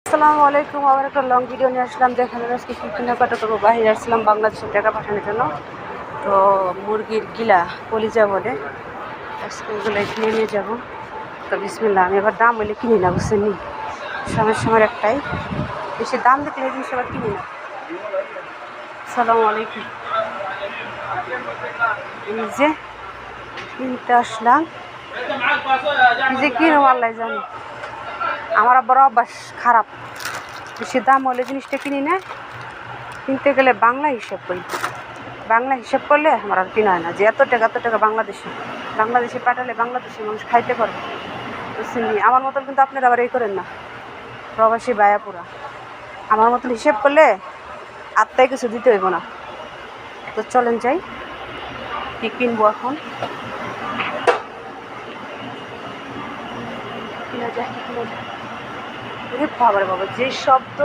আসসালামু আলাইকুম। আবার একটা লং ভিডিও নিয়ে আসলাম। দেখেন আজকে কি কেনাকাটা করবো। বাইরে আসলাম বাংলাদেশের টাকা পাঠানোর জন্য। তো মুরগির গিলা কলিজা বলে, আজকে ওগুলো কিনে নিয়ে যাবো। তো বিসমিল্লাহ। আমি এবার দাম হলে কিনি না, বুঝছেন নি, সময়ের একটাই, বেশি দাম দেখলে এই জিনিস আবার কিনি না। আসসালামু আলাইকুম। এই যে কিনতে আসলাম, যে কিনো আল্লাহ জানি। আমার বড় অভ্যাস খারাপ, বেশি দাম হলে জিনিসটা কিনি না। কিনতে গেলে বাংলা হিসাব করি, বাংলা হিসাব করলে আমার আর কিনা হয় না। যে এত টাকা বাংলাদেশে পাঠালে বাংলাদেশি মানুষ খাইতে পারবে, বুঝছেন। আমার মতন কিন্তু আপনারা আবার এই করেন না, প্রবাসী বায়াপুরা। আমার মতন হিসেব করলে আত্মায় কিছু দিতে হইব না। তো চলেন যাই, কি কিনবো এখন, কিনা যায় কি কিনা যায়। বাবা যে শব্দ,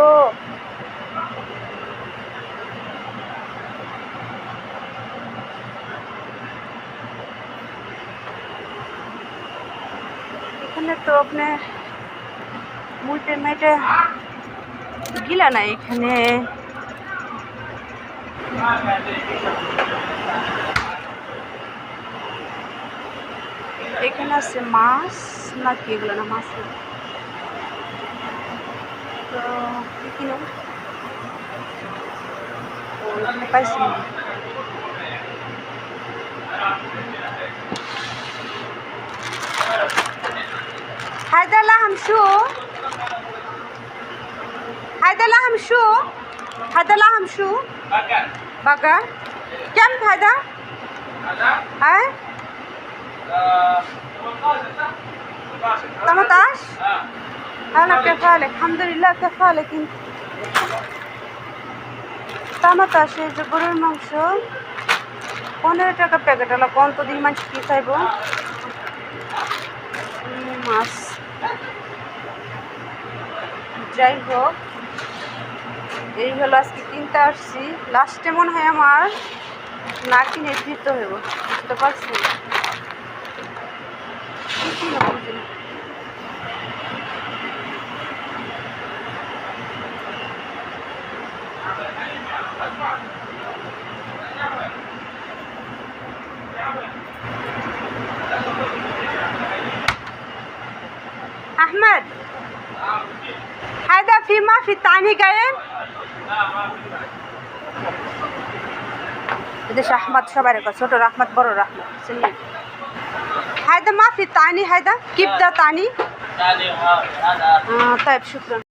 এখানে তো আপনার মুইটে মেটে গিলা না। এখানে এখানে আছে মাছ নাকি, এগুলো না মাছ। তো কিনো ওখানে পাইছি। هذا لحم شو؟ هذا لحم شو؟ هذا لحم شو؟ بقر. كم هذا؟ ها؟ 18. هلا كيف حالك؟ الحمد لله. كيف حالك انت؟ 18 এই যে গরুর মাংস 15 টাকা প্যাকেট। হলো কতদিন মানুষ কি খাইব। মাছ যাই হোক, এই হলো আজকে কিনতে আসছি। লাস্টে মনে হয় আমার না কিনে দিতে হইব, বুঝতে পারছি। أحمد هذا في ما في تاني قايل بديش أحمد شبارك ছোট رحمت বড় رحمت سنين. هذا ما في تاني، هذا كبدة تاني. طيب شكرا.